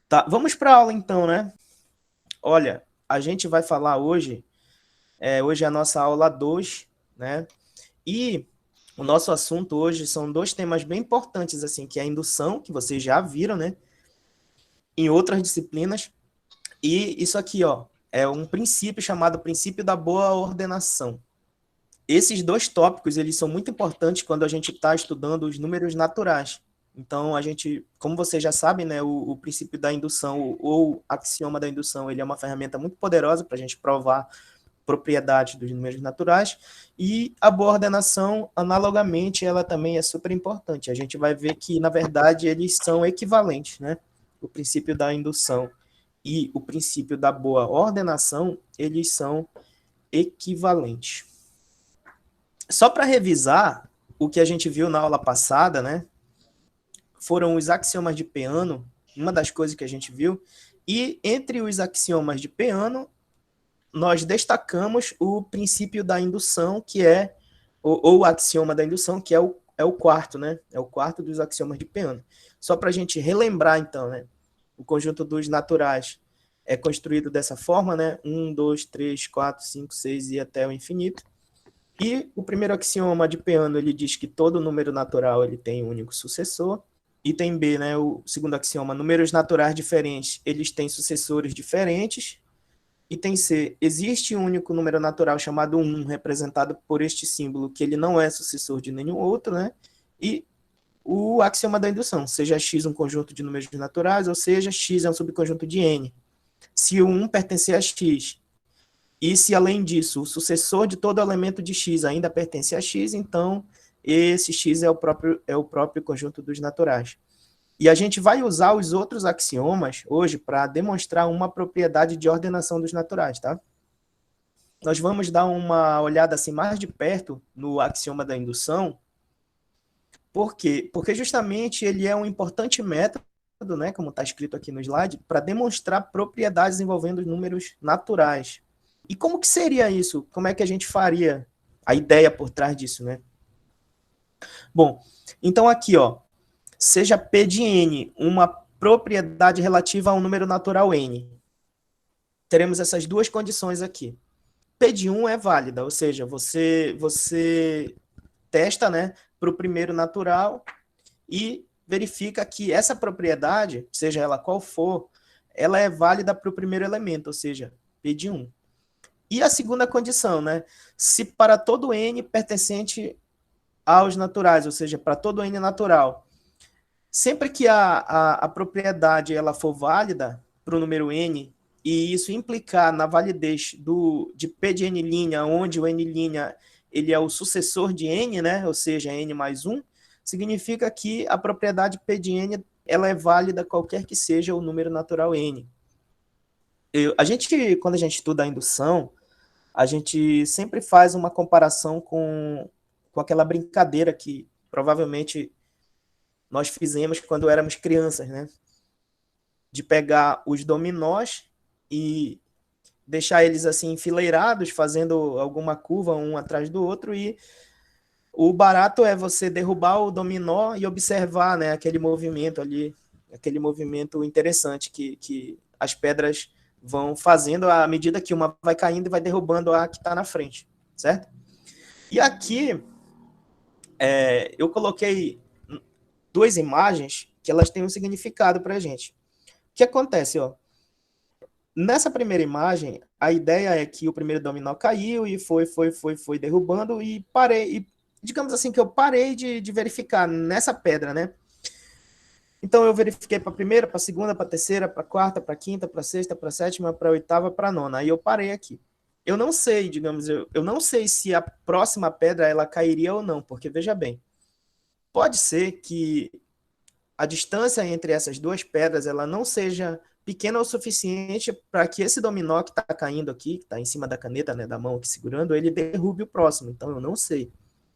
Tá, vamos para a aula então, né? Olha, a gente vai falar hoje, hoje é a nossa aula 2, né? E o nosso assunto hoje são dois temas bem importantes, assim, que é a indução, que vocês já viram, né? Em outras disciplinas. E isso aqui, ó, é um princípio chamado princípio da boa ordenação. Esses dois tópicos, eles são muito importantes quando a gente está estudando os números naturais. Então, a gente, como vocês já sabem, né, o princípio da indução ou axioma da indução, ele é uma ferramenta muito poderosa para a gente provar propriedades dos números naturais, e a boa ordenação, analogamente, ela também é super importante. A gente vai ver que, na verdade, eles são equivalentes, né? O princípio da indução e o princípio da boa ordenação, eles são equivalentes. Só para revisar o que a gente viu na aula passada, né? Foram os axiomas de Peano, uma das coisas que a gente viu, e entre os axiomas de Peano, nós destacamos o princípio da indução, que é, ou o axioma da indução, que é o quarto, né? É o quarto dos axiomas de Peano. Só para a gente relembrar, então, né? O conjunto dos naturais é construído dessa forma, né? 1, 2, 3, 4, 5, 6 e até o infinito. E o primeiro axioma de Peano, ele diz que todo número natural ele tem um único sucessor. Item B, né, o segundo axioma, números naturais diferentes, eles têm sucessores diferentes. Item C, existe um único número natural chamado 1, representado por este símbolo, que ele não é sucessor de nenhum outro, né? E o axioma da indução, seja x um conjunto de números naturais, ou seja, x é um subconjunto de n. Se o 1 pertencer a x, e se, além disso, o sucessor de todo elemento de x ainda pertence a x, então esse x é o próprio conjunto dos naturais. E a gente vai usar os outros axiomas hoje para demonstrar uma propriedade de ordenação dos naturais, tá? Nós vamos dar uma olhada assim mais de perto no axioma da indução. Por quê? Porque justamente ele é um importante método, né, como está escrito aqui no slide, para demonstrar propriedades envolvendo números naturais. E como que seria isso? Como é que a gente faria a ideia por trás disso, né? Bom, então aqui, ó, seja P de n uma propriedade relativa a um número natural n. Teremos essas duas condições aqui. P de 1 é válida, ou seja, você testa, né, para o primeiro natural e verifica que essa propriedade, seja ela qual for, ela é válida para o primeiro elemento, ou seja, P de 1. E a segunda condição, né? Se para todo n pertencente aos naturais, ou seja, para todo n natural, sempre que a propriedade ela for válida para o número n, e isso implicar na validez de P de n', onde o n' ele é o sucessor de n, né? Ou seja, n mais 1, significa que a propriedade P de n ela é válida qualquer que seja o número natural n. Quando a gente estuda a indução, a gente sempre faz uma comparação com aquela brincadeira que provavelmente nós fizemos quando éramos crianças, né? De pegar os dominós e deixar eles assim enfileirados, fazendo alguma curva um atrás do outro, e o barato é você derrubar o dominó e observar, né, aquele movimento ali, aquele movimento interessante que as pedras vão fazendo à medida que uma vai caindo e vai derrubando a que está na frente, certo? E aqui eu coloquei duas imagens que elas têm um significado para a gente. O que acontece, ó? Nessa primeira imagem, a ideia é que o primeiro dominó caiu e foi derrubando e parei. E, digamos assim que eu parei de verificar nessa pedra, né? Então eu verifiquei para a primeira, para a segunda, para a terceira, para a quarta, para a quinta, para a sexta, para a sétima, para a oitava, para a nona. Aí eu parei aqui. Eu não sei, digamos, eu não sei se a próxima pedra ela cairia ou não, porque veja bem, pode ser que a distância entre essas duas pedras ela não seja pequena o suficiente para que esse dominó que está caindo aqui, que está em cima da caneta, né, da mão aqui segurando, ele derrube o próximo. Então eu não sei.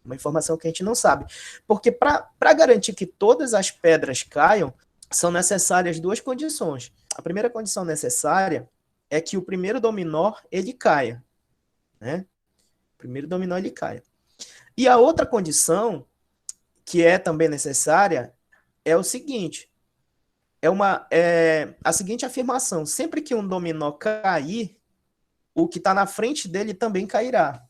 Uma informação que a gente não sabe. Porque para garantir que todas as pedras caiam, são necessárias duas condições. A primeira condição necessária é que o primeiro dominó ele caia. Né? O primeiro dominó ele caia. E a outra condição, que é também necessária, é o seguinte: é a seguinte afirmação: sempre que um dominó cair, o que está na frente dele também cairá.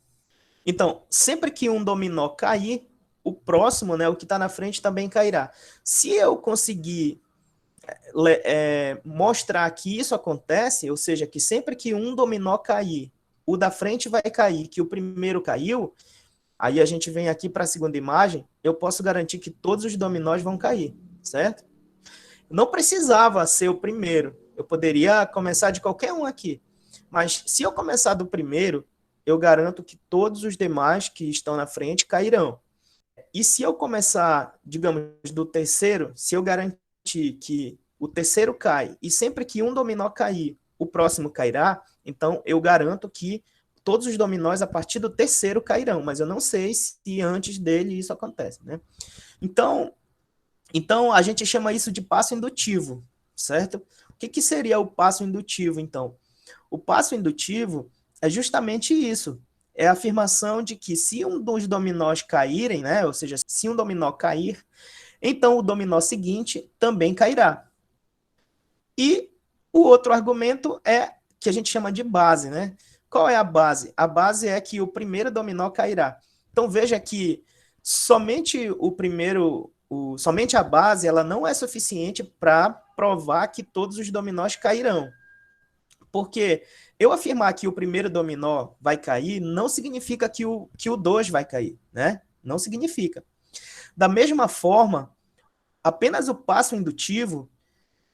Então, sempre que um dominó cair, o próximo, né, o que está na frente também cairá. Se eu conseguir mostrar que isso acontece, ou seja, que sempre que um dominó cair, o da frente vai cair, que o primeiro caiu, aí a gente vem aqui para a segunda imagem, eu posso garantir que todos os dominós vão cair, certo? Não precisava ser o primeiro, eu poderia começar de qualquer um aqui, mas se eu começar do primeiro, eu garanto que todos os demais que estão na frente cairão. E se eu começar, digamos, do terceiro, se eu garantir que o terceiro cai, e sempre que um dominó cair, o próximo cairá, então eu garanto que todos os dominós a partir do terceiro cairão, mas eu não sei se antes dele isso acontece, né? Então a gente chama isso de passo indutivo, certo? O que seria o passo indutivo, então? O passo indutivo é justamente isso, é a afirmação de que se um dos dominós caírem, né, ou seja, se um dominó cair, então o dominó seguinte também cairá. E o outro argumento é que a gente chama de base, né? Qual é a base? A base é que o primeiro dominó cairá. Então veja que somente somente a base, ela não é suficiente para provar que todos os dominós cairão. Porque eu afirmar que o primeiro dominó vai cair não significa que o 2 vai cair, né? Não significa. Da mesma forma, apenas o passo indutivo,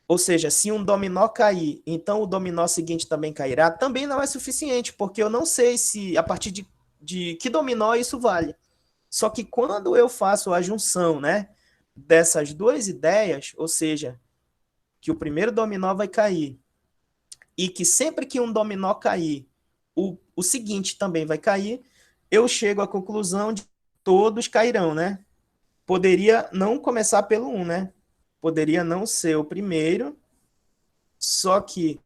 ou seja, se um dominó cair, então o dominó seguinte também cairá, também não é suficiente, porque eu não sei se a partir de que dominó isso vale. Só que quando eu faço a junção, né, dessas duas ideias, ou seja, que o primeiro dominó vai cair e que sempre que um dominó cair, o seguinte também vai cair, eu chego à conclusão de que todos cairão, né? Poderia não começar pelo 1, né? Poderia não ser o primeiro, só que,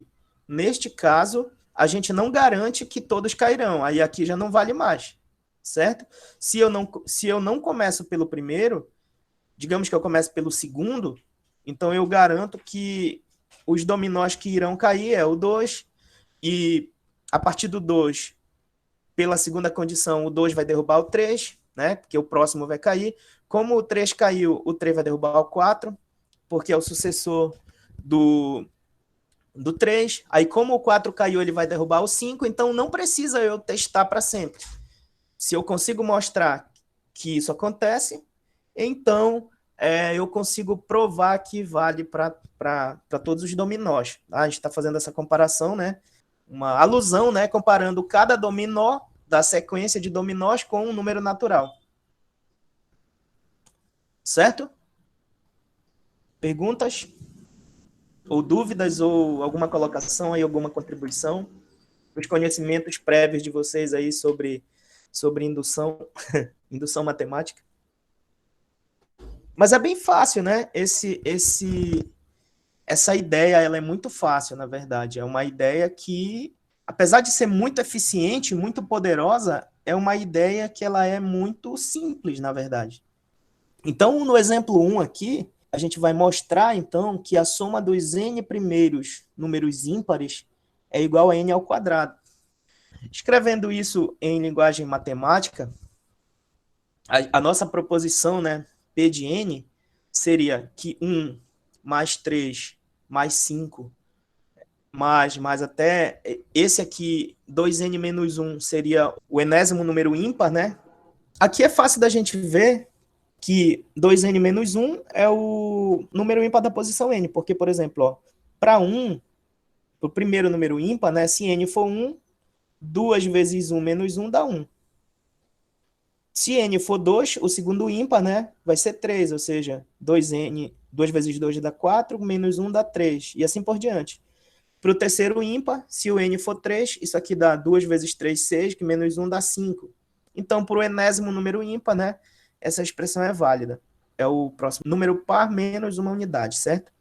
neste caso, a gente não garante que todos cairão. Aí aqui já não vale mais, certo? Se eu não começo pelo primeiro, digamos que eu comece pelo segundo, então eu garanto que os dominós que irão cair é o 2, e a partir do 2, pela segunda condição, o 2 vai derrubar o 3, né? Porque o próximo vai cair. Como o 3 caiu, o 3 vai derrubar o 4, porque é o sucessor do 3. Aí, como o 4 caiu, ele vai derrubar o 5, então não precisa eu testar para sempre. Se eu consigo mostrar que isso acontece, então eu consigo provar que vale para todos os dominós. A gente está fazendo essa comparação, né? Uma alusão, né? Comparando cada dominó da sequência de dominós com um número natural. Certo? Perguntas? Ou dúvidas, ou alguma colocação aí, alguma contribuição? Os conhecimentos prévios de vocês aí sobre indução, indução matemática. Mas é bem fácil, né? Essa ideia, ela é muito fácil, na verdade. É uma ideia que, apesar de ser muito eficiente, muito poderosa, é uma ideia que ela é muito simples, na verdade. Então, no exemplo 1 aqui, a gente vai mostrar, então, que a soma dos n primeiros números ímpares é igual a n ao quadrado. Escrevendo isso em linguagem matemática, a nossa proposição, né, P de n, seria que 1 mais 3 mais 5 mais até esse aqui, 2n menos 1, seria o enésimo número ímpar, né? Aqui é fácil da gente ver que 2n menos 1 é o número ímpar da posição n, porque, por exemplo, para 1, o primeiro número ímpar, né, se n for 1, 2 vezes 1 menos 1 dá 1. Se n for 2, o segundo ímpar, né, vai ser 3, ou seja, 2n, 2 vezes 2 dá 4, menos 1 dá 3, e assim por diante. Para o terceiro ímpar, se o n for 3, isso aqui dá 2 vezes 3, 6, que menos 1 dá 5. Então, para o enésimo número ímpar, né, essa expressão é válida. É o próximo número par menos uma unidade, certo?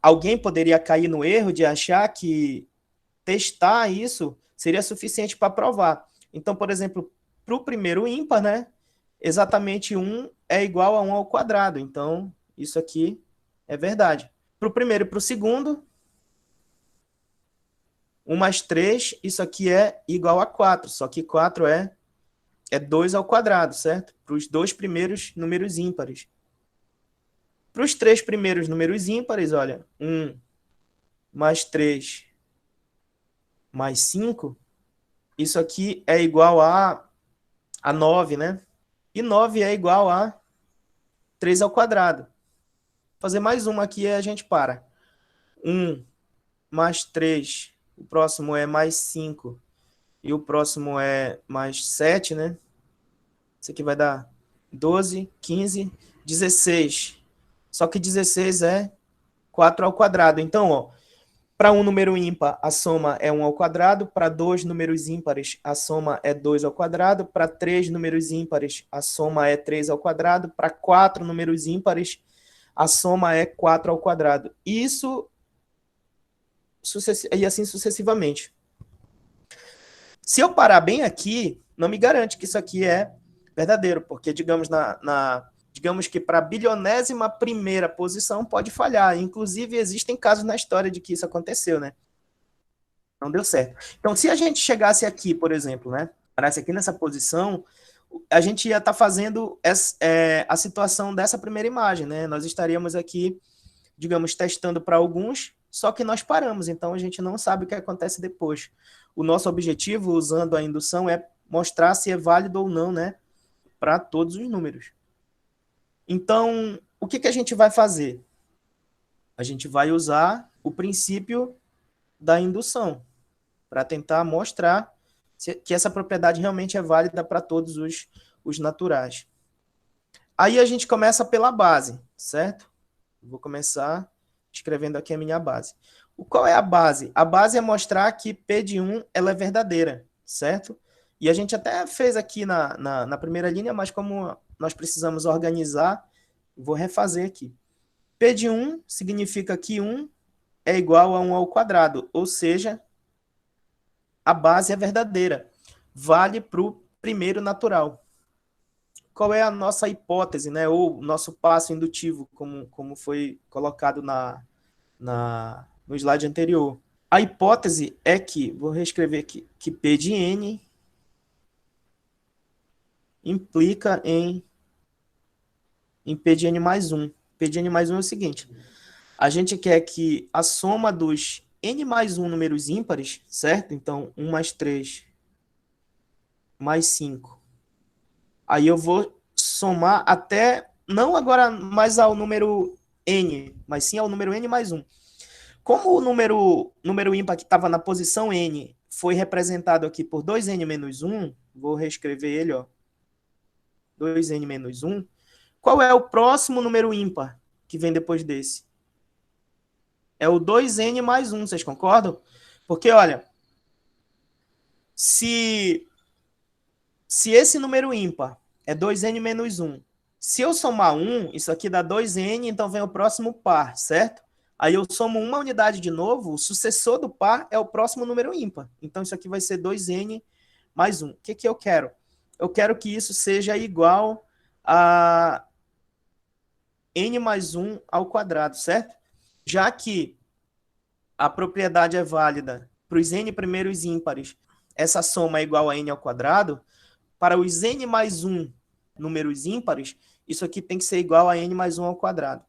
Alguém poderia cair no erro de achar que testar isso seria suficiente para provar. Então, por exemplo, para o primeiro ímpar, né, exatamente 1 é igual a 1 ao quadrado. Então, isso aqui é verdade. para o primeiro e para o segundo, 1 mais 3, isso aqui é igual a 4, só que 4 é 2 ao quadrado, certo? Para os dois primeiros números ímpares. Para os três primeiros números ímpares, olha, 1 mais 3 mais 5, isso aqui é igual a 9, né? E 9 é igual a 3 ao quadrado. Vou fazer mais uma aqui e a gente para. 1 mais 3, o próximo é mais 5, e o próximo é mais 7, né? Isso aqui vai dar 12, 15, 16. Só que 16 é 4 ao quadrado. Então, ó, para um número ímpar, a soma é 1 ao quadrado. Para dois números ímpares, a soma é 2 ao quadrado. Para três números ímpares, a soma é 3 ao quadrado. Para quatro números ímpares, a soma é 4 ao quadrado. Isso e assim sucessivamente. Se eu parar bem aqui, não me garante que isso aqui é verdadeiro, porque digamos digamos que para a bilionésima primeira posição pode falhar. Inclusive, existem casos na história de que isso aconteceu, né? Não deu certo. Então, se a gente chegasse aqui, por exemplo, né? Parasse aqui nessa posição, a gente ia estar fazendo a situação dessa primeira imagem, né? Nós estaríamos aqui, digamos, testando para alguns, só que nós paramos, então a gente não sabe o que acontece depois. O nosso objetivo, usando a indução, é mostrar se é válido ou não, né? Para todos os números. Então, o que a gente vai fazer? A gente vai usar o princípio da indução para tentar mostrar que essa propriedade realmente é válida para todos os naturais. Aí a gente começa pela base, certo? Vou começar escrevendo aqui a minha base. Qual é a base? A base é mostrar que P de 1 ela é verdadeira, certo? E a gente até fez aqui na primeira linha, mas como nós precisamos organizar, vou refazer aqui. P de 1 significa que 1 é igual a 1 ao quadrado, ou seja, a base é verdadeira. Vale para o primeiro natural. Qual é a nossa hipótese, né? Ou nosso passo indutivo, como foi colocado no slide anterior? A hipótese é que, vou reescrever aqui, que P de N implica em P de N mais 1. P de N mais 1 é o seguinte, a gente quer que a soma dos N mais 1 números ímpares, certo? Então, 1 mais 3 mais 5. Aí eu vou somar até, não agora mais ao número N, mas sim ao número N mais 1. Como o número ímpar que estava na posição N foi representado aqui por 2N menos 1, vou reescrever ele, ó, 2N menos 1, qual é o próximo número ímpar que vem depois desse? É o 2N mais 1, vocês concordam? Porque, olha, se esse número ímpar é 2N menos 1, se eu somar 1, isso aqui dá 2N, então vem o próximo par, certo? Aí eu somo uma unidade de novo, o sucessor do par é o próximo número ímpar. Então isso aqui vai ser 2N mais 1. O que eu quero? Eu quero que isso seja igual a N mais 1 ao quadrado, certo? Já que a propriedade é válida para os N primeiros ímpares, essa soma é igual a N ao quadrado, para os N mais 1 números ímpares, isso aqui tem que ser igual a N mais 1 ao quadrado.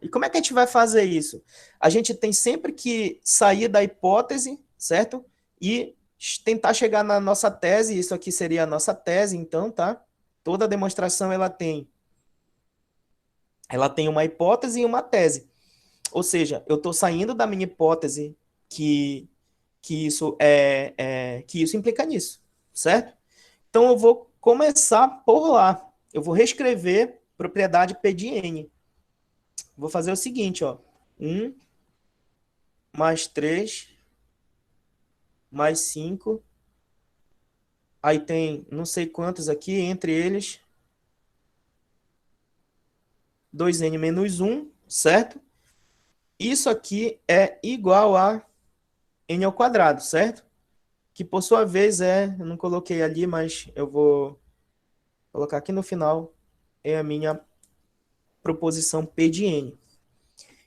E como é que a gente vai fazer isso? A gente tem sempre que sair da hipótese, certo? E tentar chegar na nossa tese, isso aqui seria a nossa tese, então, tá? Toda demonstração ela tem uma hipótese e uma tese. Ou seja, eu estou saindo da minha hipótese que isso implica nisso, certo? Então eu vou começar por lá. Eu vou reescrever propriedade P de N. Vou fazer o seguinte, ó. 1 mais 3 mais 5. Aí tem não sei quantos aqui, entre eles 2N menos 1, certo? Isso aqui é igual a N ao quadrado, certo? Que por sua vez eu não coloquei ali, mas eu vou colocar aqui no final, é a minha proposição P de N.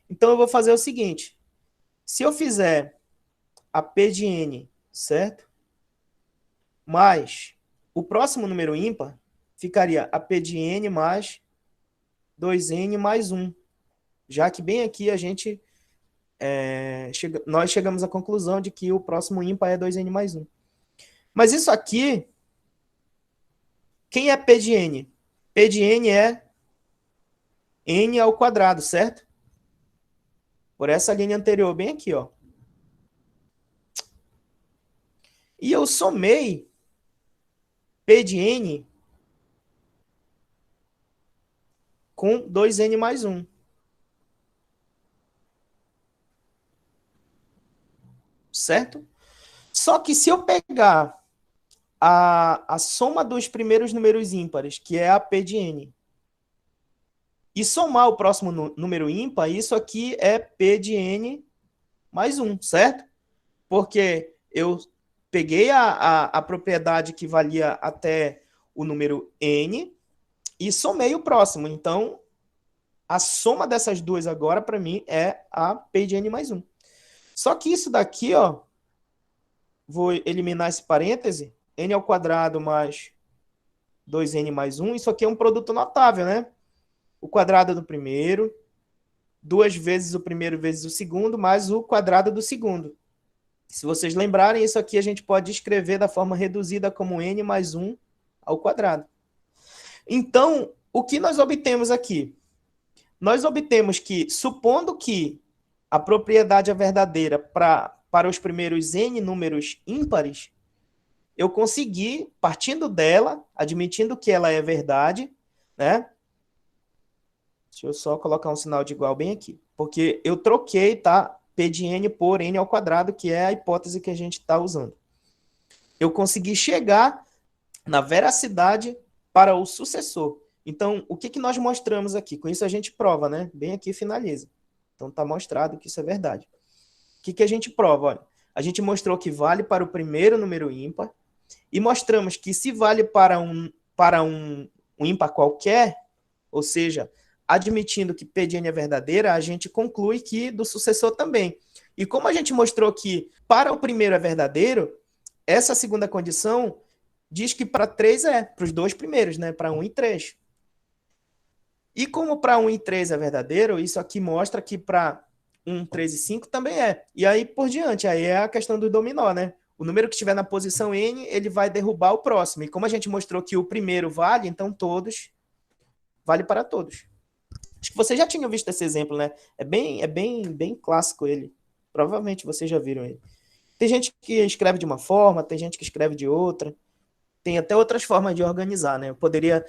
Então, eu vou fazer o seguinte. Se eu fizer a P de N, certo? Mais o próximo número ímpar, ficaria a P de N mais 2N mais 1. Já que bem aqui a gente nós chegamos à conclusão de que o próximo ímpar é 2N mais 1. Mas isso aqui, quem é P de N? P de N é N ao quadrado, certo? Por essa linha anterior, bem aqui, ó. E eu somei P de N com 2N mais 1. Certo? Só que se eu pegar a soma dos primeiros números ímpares, que é a P de N, e somar o próximo número ímpar, isso aqui é P de N mais 1, certo? Porque eu peguei a propriedade que valia até o número N e somei o próximo. Então, a soma dessas duas agora, para mim, é a P de N mais 1. Só que isso daqui, ó, vou eliminar esse parêntese, N ao quadrado mais 2N mais 1, isso aqui é um produto notável, né? O quadrado do primeiro, 2 vezes o primeiro vezes o segundo, mais o quadrado do segundo. Se vocês lembrarem, isso aqui a gente pode escrever da forma reduzida como N mais 1 ao quadrado. Então, o que nós obtemos aqui? Nós obtemos que, supondo que a propriedade é verdadeira para os primeiros N números ímpares, eu consegui, partindo dela, admitindo que ela é verdade, né? Deixa eu só colocar um sinal de igual bem aqui. Porque eu troquei, tá? P de N por N ao quadrado, que é a hipótese que a gente está usando. Eu consegui chegar na veracidade para o sucessor. Então, o que nós mostramos aqui? Com isso a gente prova, né? Bem aqui finaliza. Então, está mostrado que isso é verdade. O que a gente prova? Olha, a gente mostrou que vale para o primeiro número ímpar e mostramos que se vale para um ímpar qualquer, ou seja, admitindo que P de N é verdadeira, a gente conclui que do sucessor também. E como a gente mostrou que para o primeiro é verdadeiro, essa segunda condição diz que para 3 para os dois primeiros, né? Para 1 e 3. E como para 1 e 3 é verdadeiro, isso aqui mostra que para 1, 3 e 5 também é. E aí por diante, aí é a questão do dominó, né? O número que estiver na posição N, ele vai derrubar o próximo. E como a gente mostrou que o primeiro vale, então todos vale para todos. Acho que vocês já tinham visto esse exemplo, né? É bem clássico ele. Provavelmente vocês já viram ele. Tem gente que escreve de uma forma, tem gente que escreve de outra. Tem até outras formas de organizar, né? Eu poderia,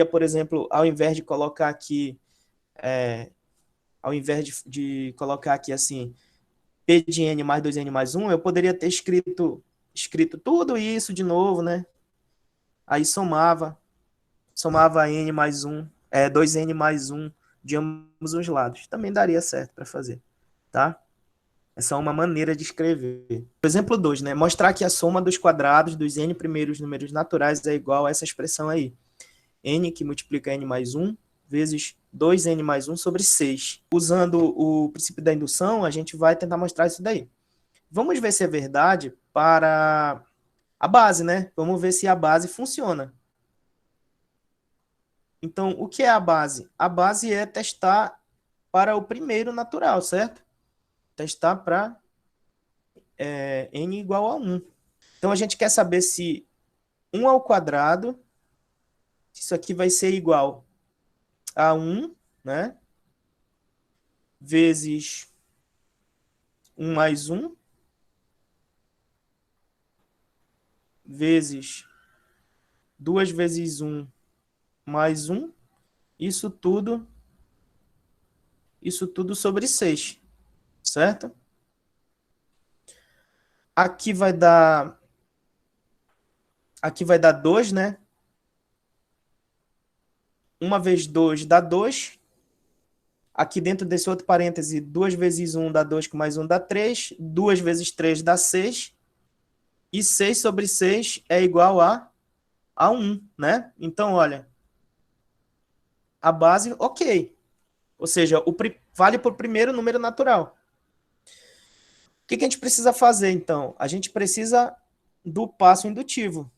por exemplo, ao invés de colocar aqui, colocar aqui assim, P de N mais 2N mais 1, eu poderia ter escrito tudo isso de novo, né? Aí somava N mais 1, 2N mais 1 de ambos os lados. Também daria certo para fazer, tá? É só uma maneira de escrever. Exemplo 2, né? Mostrar que a soma dos quadrados dos n primeiros números naturais é igual a essa expressão aí. N que multiplica n mais 1 vezes 2n mais 1 sobre 6. Usando o princípio da indução, a gente vai tentar mostrar isso daí. Vamos ver se é verdade para a base, né? Vamos ver se a base funciona. Então, o que é a base? A base é testar para o primeiro natural, certo? Testar para n igual a 1. Então, a gente quer saber se 1 ao quadrado, isso aqui vai ser igual a 1, né? Vezes 1 mais 1, vezes 2 vezes 1 mais 1, isso tudo sobre 6, certo? Aqui vai dar 2, né? 1 vezes 2 dá 2. Aqui dentro desse outro parêntese, 2 vezes 1 dá 2, com mais 1 dá 3. 2 vezes 3 dá 6. E 6 sobre 6 é igual a 1, né? Então, olha, a base, ok. Ou seja, vale para o primeiro número natural. O que a gente precisa fazer, então? A gente precisa do passo indutivo.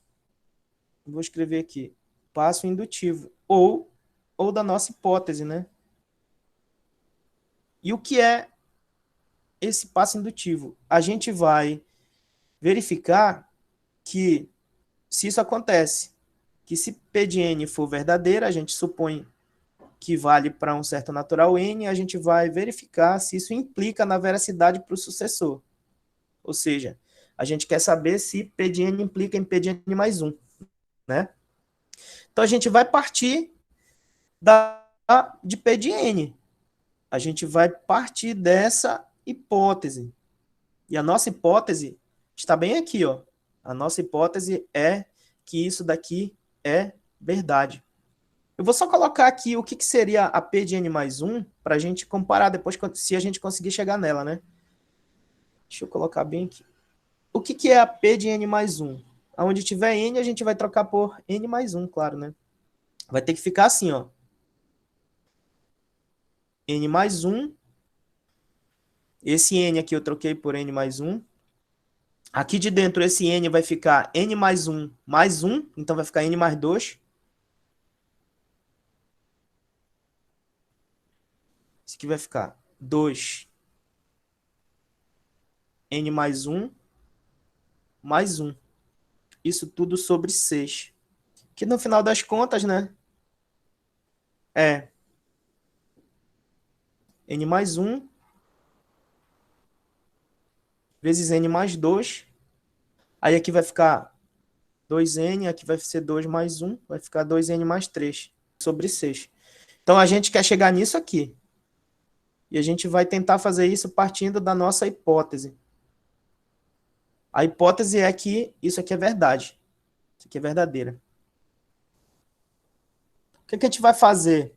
Vou escrever aqui. Passo indutivo. Ou da nossa hipótese, né? E o que é esse passo indutivo? A gente vai verificar que, se isso acontece, que se P de N for verdadeira, a gente supõe que vale para um certo natural N, a gente vai verificar se isso implica na veracidade para o sucessor. Ou seja, a gente quer saber se P de N implica em P de N mais 1, né? Então, a gente vai partir de P de N. A gente vai partir dessa hipótese. E a nossa hipótese está bem aqui, ó. A nossa hipótese é que isso daqui é verdade. Eu vou só colocar aqui o que seria a P de N mais 1 para a gente comparar depois se a gente conseguir chegar nela, né? Deixa eu colocar bem aqui. O que é a P de N mais 1? Onde tiver N, a gente vai trocar por N mais 1, claro, né? Vai ter que ficar assim, ó. N mais 1. Esse N aqui eu troquei por N mais 1. Aqui de dentro, esse N vai ficar N mais 1 mais 1. Então, vai ficar N mais 2. Isso aqui vai ficar 2 N mais 1 mais 1. Isso tudo sobre 6. Que no final das contas, né? É N mais 1 vezes N mais 2. Aí aqui vai ficar 2N, aqui vai ser 2 mais 1, vai ficar 2N mais 3 sobre 6. Então, a gente quer chegar nisso aqui. E a gente vai tentar fazer isso partindo da nossa hipótese. A hipótese é que isso aqui é verdade. Isso aqui é verdadeira. O que a gente vai fazer?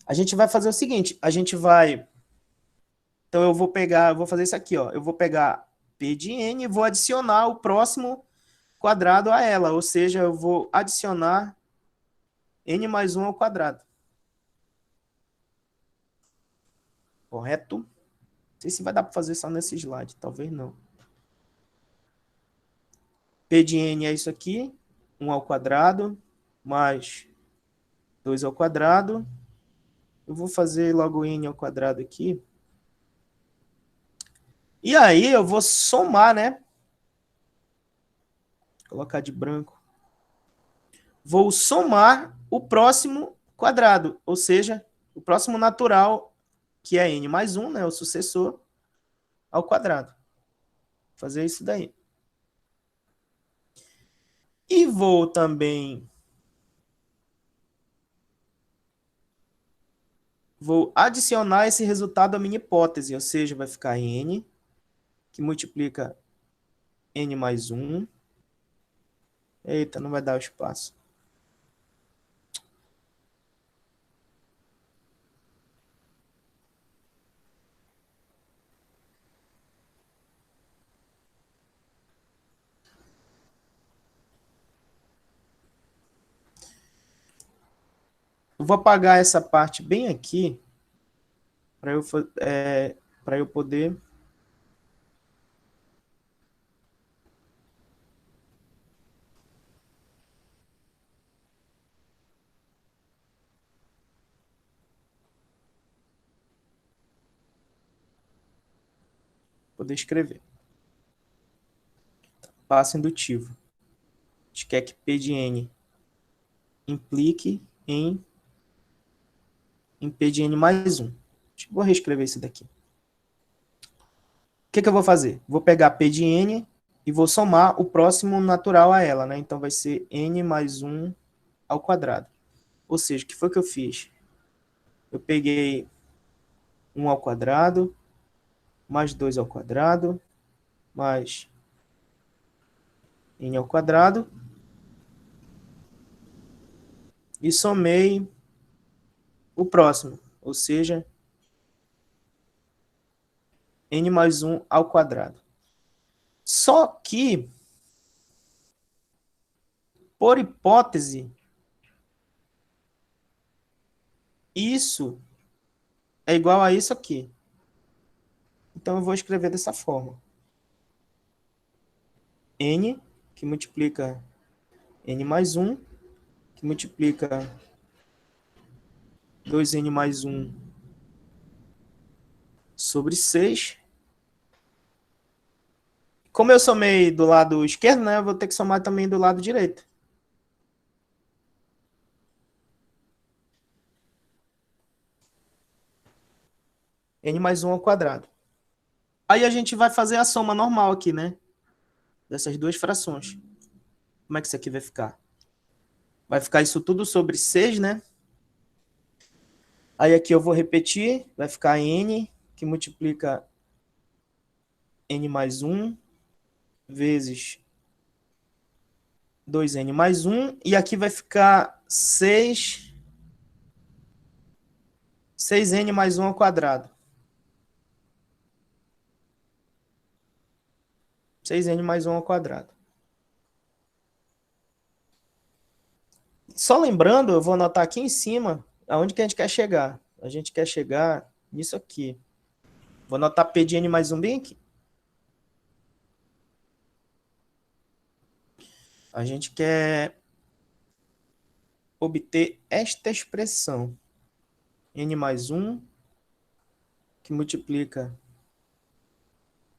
A gente vai fazer o seguinte, a gente vai... Então, eu vou fazer isso aqui, ó. Eu vou pegar P de N e vou adicionar o próximo quadrado a ela, ou seja, eu vou adicionar N mais 1 ao quadrado. Correto? Não sei se vai dar para fazer só nesse slide, talvez não. P de N é isso aqui, 1 ao quadrado, mais 2 ao quadrado. Eu vou fazer logo N ao quadrado aqui. E aí eu vou somar, né? Vou colocar de branco. Vou somar o próximo quadrado, ou seja, o próximo natural, que é N mais 1, né? O sucessor, ao quadrado. Vou fazer isso daí. E vou também... Vou adicionar esse resultado à minha hipótese, ou seja, vai ficar N, que multiplica N mais 1. Eita, não vai dar o espaço. Eu vou apagar essa parte bem aqui, para eu poder escrever. Passo indutivo. A gente quer que P de N implique em P de N mais 1. Vou reescrever isso daqui. O que eu vou fazer? Vou pegar P de N e vou somar o próximo natural a ela, né? Então, vai ser N mais 1 ao quadrado. Ou seja, o que foi que eu fiz? Eu peguei 1 ao quadrado, mais 2 ao quadrado, mais N ao quadrado, e somei o próximo, ou seja, N mais 1 ao quadrado. Só que, por hipótese, isso é igual a isso aqui. Então, eu vou escrever dessa forma. N, que multiplica N mais 1, que multiplica 2N mais 1 sobre 6. Como eu somei do lado esquerdo, né, eu vou ter que somar também do lado direito. N mais 1 ao quadrado. Aí a gente vai fazer a soma normal aqui, né? Dessas duas frações. Como é que isso aqui vai ficar? Vai ficar isso tudo sobre 6, né? Aí aqui eu vou repetir, vai ficar N, que multiplica N mais 1, vezes 2N mais 1. E aqui vai ficar 6N mais 1 ao quadrado. 6N mais 1 ao quadrado. Só lembrando, eu vou anotar aqui em cima aonde que a gente quer chegar. A gente quer chegar nisso aqui. Vou anotar P de N mais 1 bem aqui. A gente quer obter esta expressão. N mais 1, que multiplica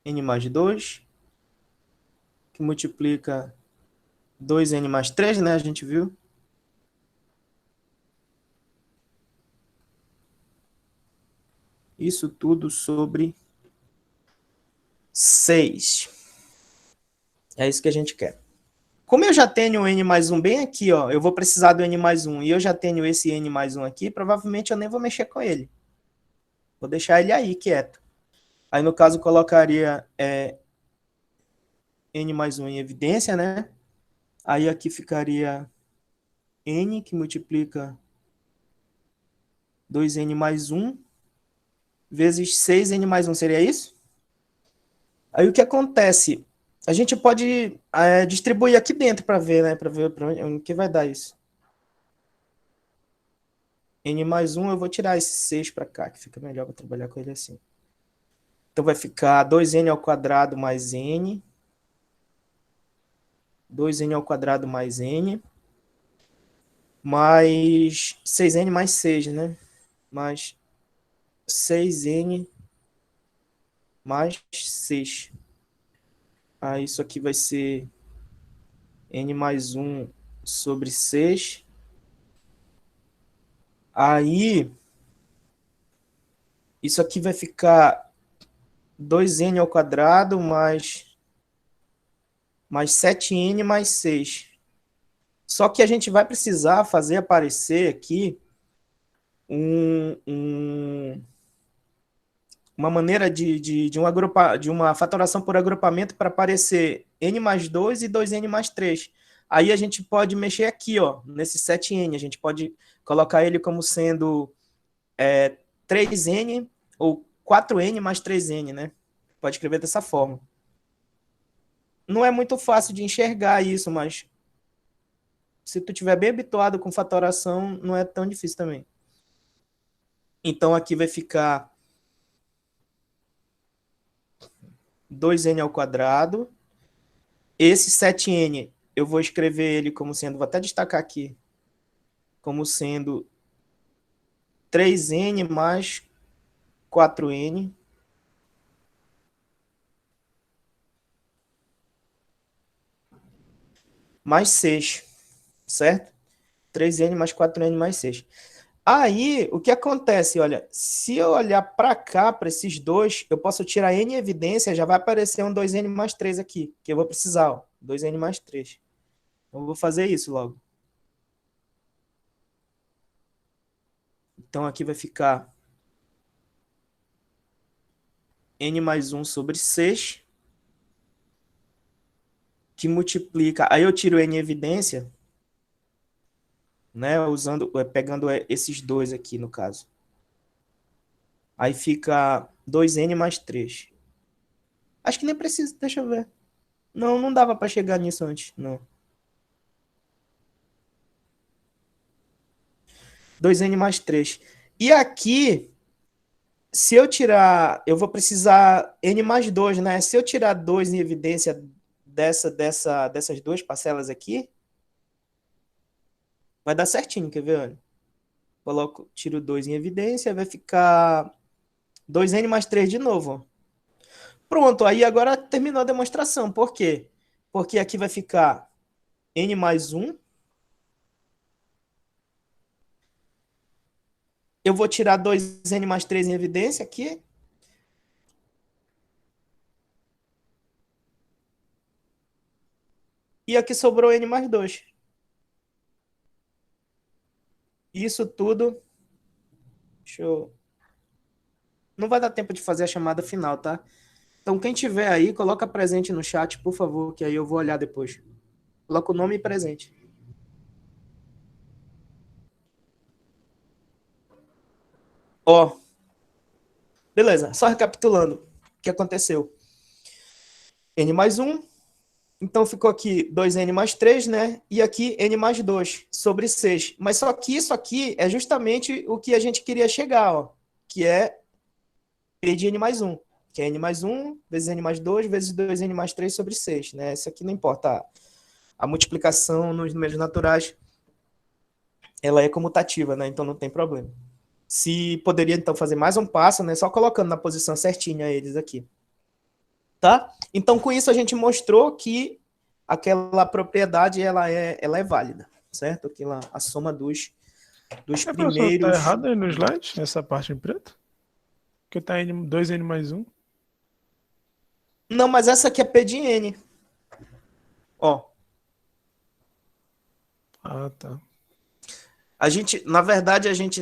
N mais 2, que multiplica 2N mais 3, né? A gente viu. Isso tudo sobre 6. É isso que a gente quer. Como eu já tenho o N mais 1 bem aqui, ó, eu vou precisar do N mais 1 e eu já tenho esse N mais 1 aqui, provavelmente eu nem vou mexer com ele. Vou deixar ele aí, quieto. Aí, no caso, eu colocaria N mais 1 em evidência, né? Aí aqui ficaria N, que multiplica 2N mais 1, vezes 6N mais 1, seria isso? Aí o que acontece? A gente pode distribuir aqui dentro para ver, né? Para ver para onde que vai dar isso. N mais 1, eu vou tirar esse 6 para cá, que fica melhor para trabalhar com ele assim. Então vai ficar 2N ao quadrado mais N. 2N ao quadrado mais N. Mais 6N mais 6, né? Mais 6N mais 6. Aí isso aqui vai ser N mais 1 sobre 6. Aí, isso aqui vai ficar 2N ao quadrado mais 7N mais 6. Só que a gente vai precisar fazer aparecer aqui uma maneira de uma fatoração por agrupamento para aparecer N mais 2 e 2N mais 3. Aí a gente pode mexer aqui, ó, nesse 7N. A gente pode colocar ele como sendo 3N ou 4N mais 3N, né? Pode escrever dessa forma. Não é muito fácil de enxergar isso, mas se tu tiver bem habituado com fatoração, não é tão difícil também. Então aqui vai ficar 2N ao quadrado. Esse 7N, eu vou escrever ele como sendo, vou até destacar aqui, como sendo 3N mais 4N mais 6, certo? 3N mais 4N mais 6. Aí, o que acontece? Olha, se eu olhar para cá, para esses dois, eu posso tirar N em evidência, já vai aparecer um 2N mais 3 aqui, que eu vou precisar, ó, 2N mais 3. Então, eu vou fazer isso logo. Então, aqui vai ficar N mais 1 sobre 6, que multiplica... Aí eu tiro N em evidência, né, pegando esses dois aqui, no caso. Aí fica 2N mais 3. Acho que nem precisa, deixa eu ver. Não, não dava para chegar nisso antes, não. 2N mais 3. E aqui se eu tirar, eu vou precisar N mais 2, né? Se eu tirar 2 em evidência dessas duas parcelas aqui, vai dar certinho, quer ver? Olha? Tiro 2 em evidência, vai ficar 2N mais 3 de novo. Ó. Pronto, aí agora terminou a demonstração. Por quê? Porque aqui vai ficar N mais 1. Eu vou tirar 2N mais 3 em evidência aqui. E aqui sobrou N mais 2. Isso tudo... Deixa eu... Não vai dar tempo de fazer a chamada final, tá? Então, quem tiver aí, coloca presente no chat, por favor, que aí eu vou olhar depois. Coloca o nome e presente. Ó, beleza. Só recapitulando o que aconteceu. N mais 1. Então, ficou aqui 2N mais 3, né? E aqui N mais 2 sobre 6. Mas só que isso aqui é justamente o que a gente queria chegar, ó. Que é P de N mais 1. Que é N mais 1 vezes N mais 2 vezes 2N mais 3 sobre 6, né? Isso aqui não importa. A multiplicação nos números naturais, ela é comutativa, né? Então não tem problema. Se poderia, então, fazer mais um passo, né? Só colocando na posição certinha eles aqui. Tá? Então, com isso, a gente mostrou que aquela propriedade, ela é válida, certo? Aquela, a soma dos Professor, tá primeiros... errado aí no slide, essa parte em preto? Porque tá 2N mais 1. Não, mas essa aqui é P de N. Ó. Ah, tá. A gente, na verdade, a gente...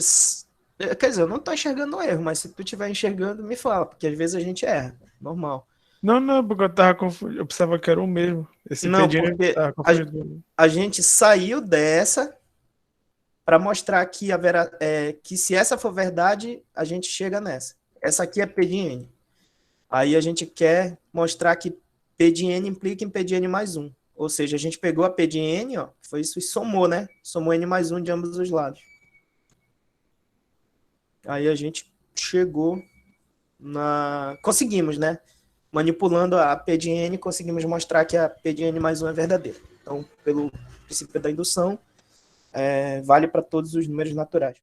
Quer dizer, eu não tô enxergando o erro, mas se tu estiver enxergando, me fala, porque às vezes a gente erra. Normal. Não, porque eu tava confundindo. Eu pensava que era o mesmo. Esse Não, pedinho porque tava confundido. a gente saiu dessa para mostrar que, que se essa for verdade, a gente chega nessa. Essa aqui é P de N. Aí a gente quer mostrar que P de N implica em P de N mais 1. Ou seja, a gente pegou a P de N, ó, foi isso e somou, né? Somou N mais 1 de ambos os lados. Aí a gente chegou na... Conseguimos, né? Manipulando a P de N, conseguimos mostrar que a P de N mais 1 é verdadeira. Então, pelo princípio da indução, vale para todos os números naturais.